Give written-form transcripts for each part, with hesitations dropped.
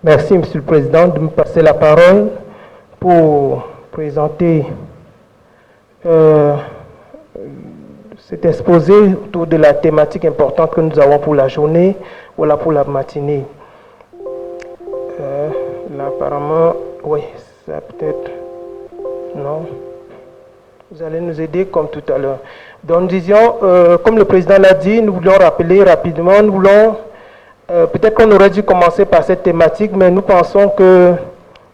Merci, Monsieur le Président, de me passer la parole pour présenter cet exposé autour de la thématique importante que nous avons pour la journée, ou là pour la matinée. Là, apparemment, oui, ça peut-être... Non. Vous allez nous aider comme tout à l'heure. Donc, nous disions, comme le Président l'a dit, nous voulons rappeler rapidement, nous voulons... peut-être qu'on aurait dû commencer par cette thématique, mais nous pensons que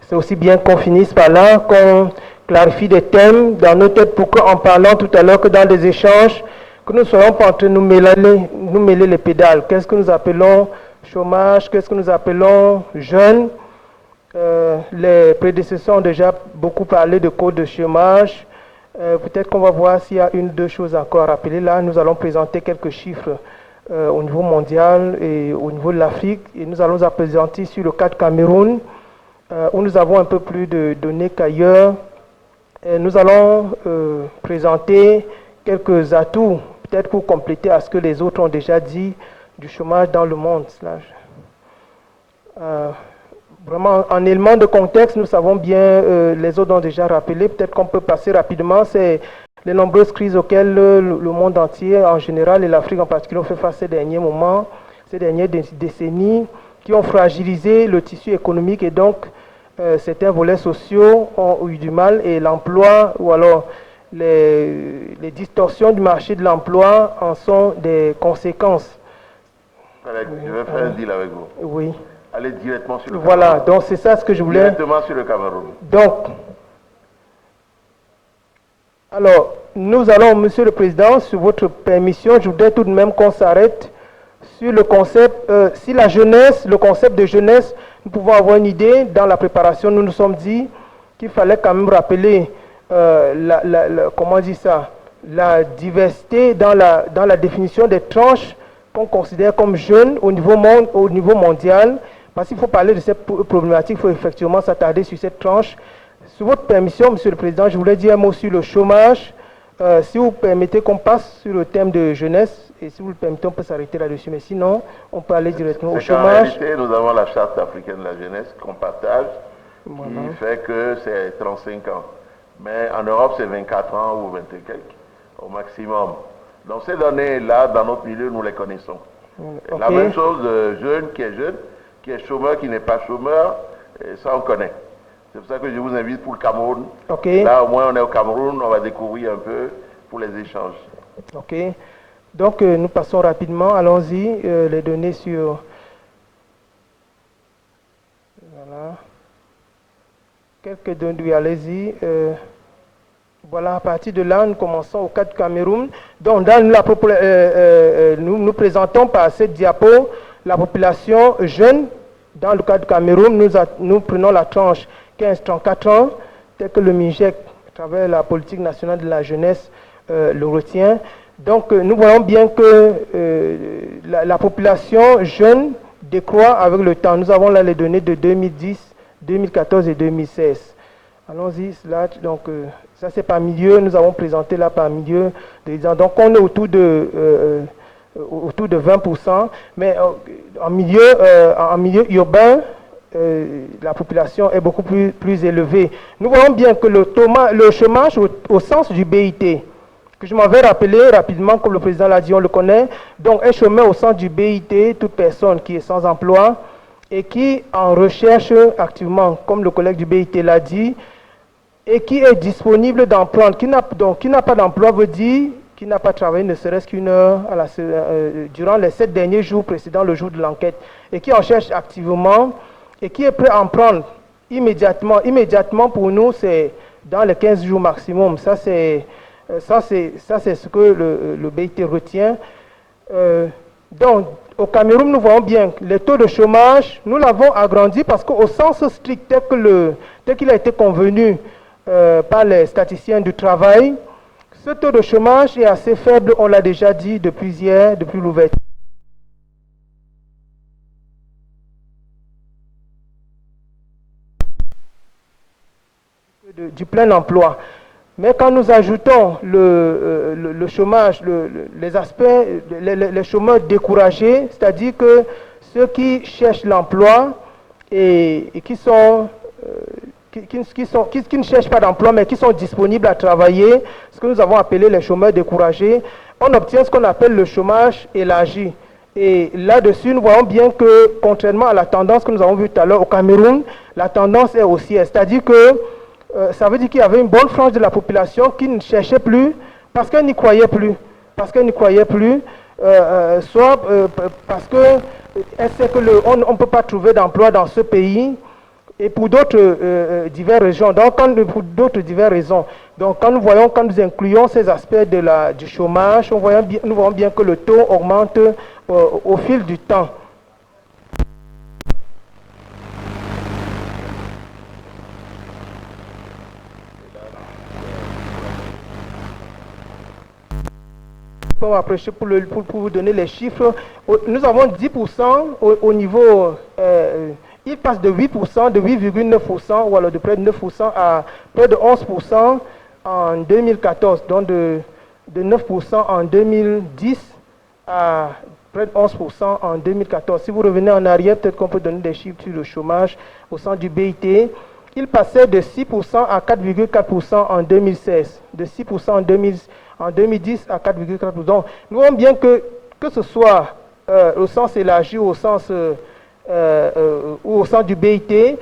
c'est aussi bien qu'on finisse par là, qu'on clarifie des thèmes dans nos têtes pour qu'en parlant tout à l'heure, que dans des échanges, que nous ne soyons pas en train de nous mêler les pédales. Qu'est-ce que nous appelons chômage? Qu'est-ce que nous appelons jeunes? Les prédécesseurs ont déjà beaucoup parlé de code de chômage. Peut-être qu'on va voir s'il y a une ou deux choses encore à rappeler. Là, nous allons présenter quelques chiffres au niveau mondial et au niveau de l'Afrique. Et nous allons présenter sur le cas de Cameroun, où nous avons un peu plus de données qu'ailleurs. Nous allons présenter quelques atouts, peut-être pour compléter à ce que les autres ont déjà dit, du chômage dans le monde. Vraiment, en élément de contexte, nous savons bien, les autres ont déjà rappelé, peut-être qu'on peut passer rapidement, c'est les nombreuses crises auxquelles le monde entier en général et l'Afrique en particulier ont fait face ces derniers moments, ces dernières décennies, qui ont fragilisé le tissu économique et donc certains volets sociaux ont eu du mal et l'emploi ou alors les distorsions du marché de l'emploi en sont des conséquences. Je vais faire un deal avec vous. Oui. Allez directement sur le Cameroun. Voilà, donc c'est ça ce que je voulais. Directement sur le Cameroun. Donc, alors, nous allons, Monsieur le Président, sur votre permission, je voudrais tout de même qu'on s'arrête sur le concept, si la jeunesse, le concept de jeunesse, nous pouvons avoir une idée. Dans la préparation, nous nous sommes dit qu'il fallait quand même rappeler, comment on dit ça, la diversité dans la définition des tranches qu'on considère comme jeunes au niveau mondial. Parce qu'il faut parler de cette problématique, il faut effectivement s'attarder sur cette tranche. Sous votre permission, Monsieur le Président, je voulais dire un mot sur le chômage. Si vous permettez qu'on passe sur le thème de jeunesse, et si vous le permettez, on peut s'arrêter là-dessus. Mais sinon, on peut aller directement au chômage. En réalité, nous avons la charte africaine de la jeunesse qu'on partage, voilà, qui fait que c'est 35 ans. Mais en Europe, c'est 24 ans ou 20 et quelques, au maximum. Donc ces données-là, dans notre milieu, nous les connaissons. Okay. La même chose, jeune, qui est chômeur, qui n'est pas chômeur, et ça on connaît. C'est pour ça que je vous invite pour le Cameroun. Okay. Là, au moins, on est au Cameroun, on va découvrir un peu pour les échanges. Ok. Donc, nous passons rapidement. Allons-y, les données sur... Voilà. Quelques données, allez-y. Voilà, à partir de là, nous commençons au cas du Cameroun. Donc, nous présentons par cette diapo la population jeune. Dans le cas du Cameroun, nous prenons la tranche 15-34 ans, tel que le MIGEC, à travers la politique nationale de la jeunesse, le retient. Donc, nous voyons bien que la population jeune décroît avec le temps. Nous avons là les données de 2010, 2014 et 2016. Allons-y, slide. Donc, ça c'est par milieu. Nous avons présenté là par milieu. Donc, on est autour de 20%. Mais en milieu urbain, la population est beaucoup plus élevée. Nous voyons bien que le chômage au sens du BIT, que je m'en vais rappeler rapidement, comme le président l'a dit, on le connaît. Donc, un chômeur au sens du BIT, toute personne qui est sans emploi et qui en recherche activement, comme le collègue du BIT l'a dit, et qui est disponible d'emploi, qui n'a pas d'emploi veut dire qui n'a pas travaillé ne serait-ce qu'une heure durant les 7 derniers jours précédant le jour de l'enquête, et qui en cherche activement, et qui est prêt à en prendre immédiatement. Immédiatement, pour nous, c'est dans les 15 jours maximum. Ça, c'est ce que le BIT retient. Donc, au Cameroun, nous voyons bien que les taux de chômage, nous l'avons agrandi parce qu'au sens strict, tel qu'il a été convenu par les statisticiens du travail, ce taux de chômage est assez faible, on l'a déjà dit depuis hier, depuis l'ouverture. Du plein emploi. Mais quand nous ajoutons le chômage, les aspects, les chômeurs découragés, c'est-à-dire que ceux qui cherchent l'emploi et qui ne cherchent pas d'emploi, mais qui sont disponibles à travailler, ce que nous avons appelé les chômeurs découragés, on obtient ce qu'on appelle le chômage élargi. Et là-dessus, nous voyons bien que, contrairement à la tendance que nous avons vue tout à l'heure au Cameroun, la tendance est haussière. C'est-à-dire que ça veut dire qu'il y avait une bonne frange de la population qui ne cherchait plus parce qu'elle n'y croyait plus. Soit parce qu'elle sait qu'on ne peut pas trouver d'emploi dans ce pays, et pour d'autres diverses raisons. Donc, quand nous incluons ces aspects du chômage, nous voyons bien que le taux augmente au fil du temps. Pour vous donner les chiffres, nous avons 10% au niveau... il passe de 8%, de 8,9%, ou alors de près de 9% à près de 11% en 2014, donc de 9% en 2010 à près de 11% en 2014. Si vous revenez en arrière, peut-être qu'on peut donner des chiffres sur le chômage au sein du BIT. Il passait de 6% à 4,4% en 2016, de 6% en 2010 à 4,4%. Donc, nous voyons bien que ce soit au sens élargi ou au sens du BIT,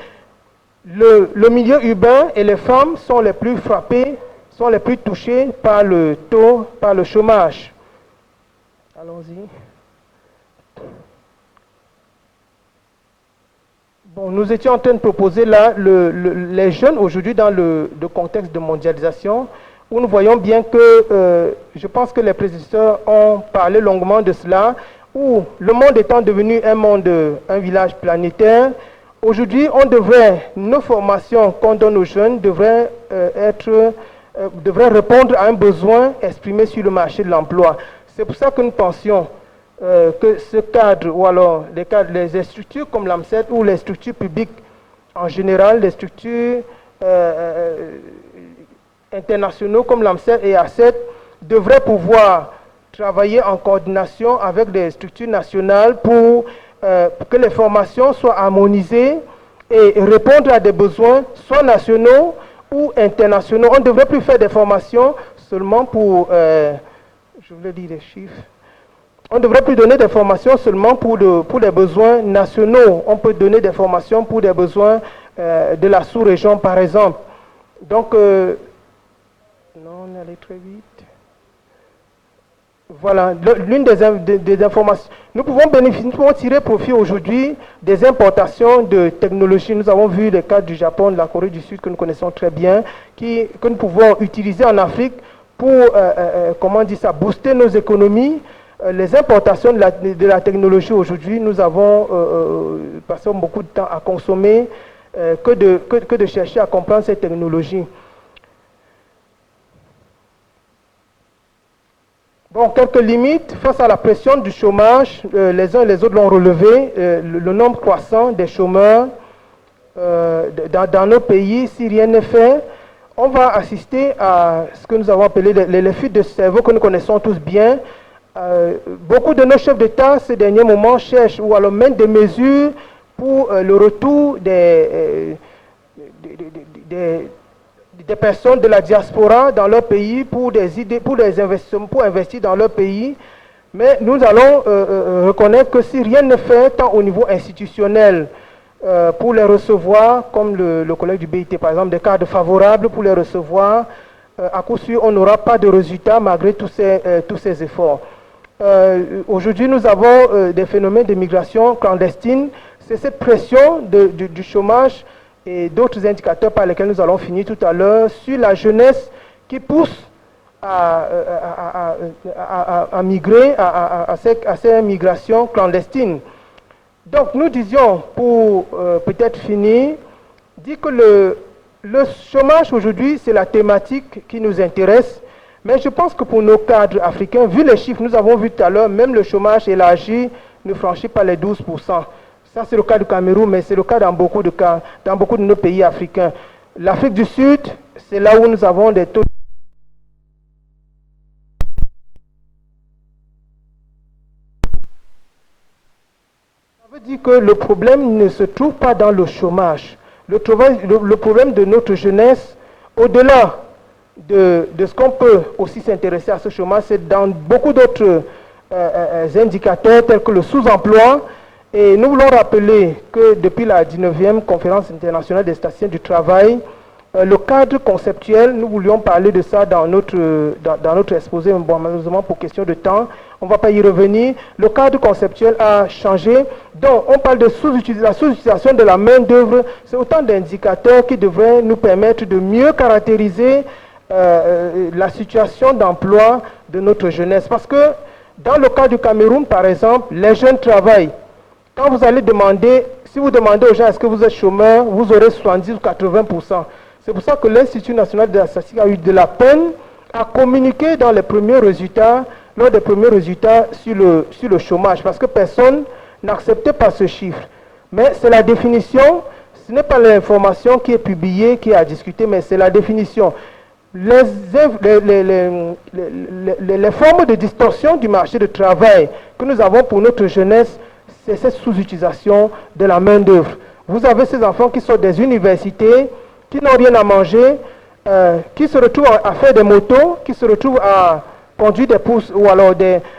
le milieu urbain et les femmes sont les plus frappés, sont les plus touchés par le chômage. Allons-y. Bon, nous étions en train de proposer là les jeunes aujourd'hui dans le contexte de mondialisation, où nous voyons bien que, je pense que les prédécesseurs ont parlé longuement de cela, où le monde étant devenu un village planétaire, aujourd'hui, nos formations qu'on donne aux jeunes devraient répondre à un besoin exprimé sur le marché de l'emploi. C'est pour ça que nous pensions que ce cadre, ou alors les structures comme l'AMCET ou les structures publiques en général, les structures internationaux comme l'AMCET et ACET devraient pouvoir travailler en coordination avec des structures nationales pour que les formations soient harmonisées et répondre à des besoins soit nationaux ou internationaux. On ne devrait plus faire des formations seulement pour... je voulais dire les chiffres. On ne devrait plus donner des formations seulement pour les besoins nationaux. On peut donner des formations pour des besoins de la sous-région, par exemple. Donc, non, on est allé très vite. Voilà, l'une des informations. Nous pouvons tirer profit aujourd'hui des importations de technologies. Nous avons vu les cas du Japon, de la Corée du Sud, que nous connaissons très bien, que nous pouvons utiliser en Afrique pour, booster nos économies. Les importations de la technologie aujourd'hui, nous avons passé beaucoup de temps à consommer que de chercher à comprendre ces technologies. Bon, quelques limites face à la pression du chômage, les uns et les autres l'ont relevé, le nombre croissant des chômeurs dans nos pays, si rien n'est fait, on va assister à ce que nous avons appelé les fuites de cerveau que nous connaissons tous bien. Beaucoup de nos chefs d'État, ces derniers moments, cherchent ou alors mènent des mesures pour le retour des personnes de la diaspora dans leur pays pour investir dans leur pays. Mais nous allons reconnaître que si rien n'est fait, tant au niveau institutionnel, pour les recevoir, comme le collègue du BIT par exemple, des cadres favorables pour les recevoir, à coup sûr, on n'aura pas de résultats malgré tous ces efforts. Aujourd'hui, nous avons des phénomènes de migration clandestine. C'est cette pression du chômage et d'autres indicateurs par lesquels nous allons finir tout à l'heure sur la jeunesse qui pousse à migrer, à ces migrations clandestines. Donc nous disions, pour peut-être finir, dire que le chômage aujourd'hui, c'est la thématique qui nous intéresse, mais je pense que pour nos cadres africains, vu les chiffres, nous avons vu tout à l'heure, même le chômage élargi ne franchit pas les 12%. Ça, c'est le cas du Cameroun, mais c'est le cas dans beaucoup de cas, dans beaucoup de nos pays africains. L'Afrique du Sud, c'est là où nous avons des taux. Ça veut dit que le problème ne se trouve pas dans le chômage. Le problème de notre jeunesse, au-delà de ce qu'on peut aussi s'intéresser à ce chômage, c'est dans beaucoup d'autres indicateurs tels que le sous-emploi. Et nous voulons rappeler que depuis la 19e conférence internationale des statisticiens du travail, le cadre conceptuel, nous voulions parler de ça dans notre exposé, mais bon, malheureusement pour question de temps, on ne va pas y revenir. Le cadre conceptuel a changé. Donc, on parle de la sous-utilisation de la main-d'œuvre. C'est autant d'indicateurs qui devraient nous permettre de mieux caractériser la situation d'emploi de notre jeunesse. Parce que dans le cas du Cameroun, par exemple, les jeunes travaillent. Quand vous allez demander, si vous demandez aux gens est-ce que vous êtes chômeur, vous aurez 70 ou 80%. C'est pour ça que l'Institut national de la statistique a eu de la peine à communiquer dans les premiers résultats, lors des premiers résultats sur le chômage, parce que personne n'acceptait pas ce chiffre. Mais c'est la définition, ce n'est pas l'information qui est publiée, qui est à discuter, mais c'est la définition. Les formes de distorsion du marché de travail que nous avons pour notre jeunesse, c'est cette sous-utilisation de la main-d'œuvre. Vous avez ces enfants qui sortent des universités, qui n'ont rien à manger, qui se retrouvent à faire des motos, qui se retrouvent à conduire des pousses ou alors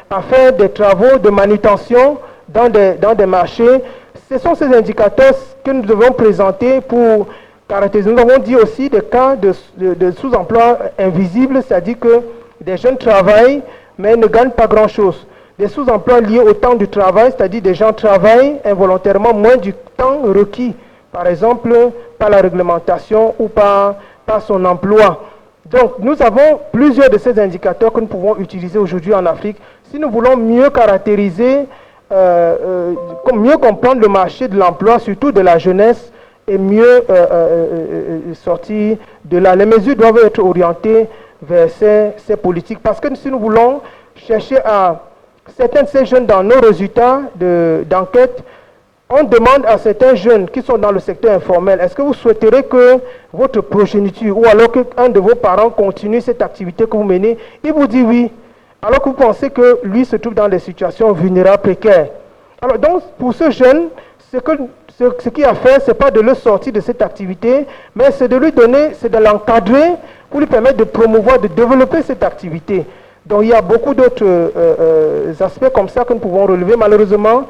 à faire des travaux de manutention dans des marchés. Ce sont ces indicateurs que nous devons présenter pour caractériser. Nous avons dit aussi des cas de sous-emploi invisible, c'est-à-dire que des jeunes travaillent mais ne gagnent pas grand-chose. Des sous-emplois liés au temps du travail, c'est-à-dire des gens travaillent involontairement moins du temps requis, par exemple par la réglementation ou par son emploi. Donc nous avons plusieurs de ces indicateurs que nous pouvons utiliser aujourd'hui en Afrique si nous voulons mieux caractériser, mieux comprendre le marché de l'emploi, surtout de la jeunesse, et mieux sortir de là. Les mesures doivent être orientées vers ces politiques parce que si nous voulons chercher à certains de ces jeunes dans nos résultats d'enquête, on demande à certains jeunes qui sont dans le secteur informel, est-ce que vous souhaiterez que votre progéniture ou alors qu'un de vos parents continue cette activité que vous menez? Il vous dit oui, alors que vous pensez que lui se trouve dans des situations vulnérables, précaires. Alors donc, pour ce jeune, ce qu'il a fait, ce n'est pas de le sortir de cette activité, mais c'est de lui donner, c'est de l'encadrer pour lui permettre de promouvoir, de développer cette activité. Donc il y a beaucoup d'autres aspects comme ça que nous pouvons relever. Malheureusement,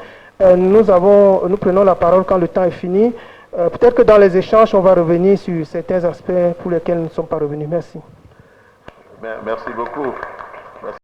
nous prenons la parole quand le temps est fini. Peut-être que dans les échanges, on va revenir sur certains aspects pour lesquels nous ne sommes pas revenus. Merci. Merci beaucoup.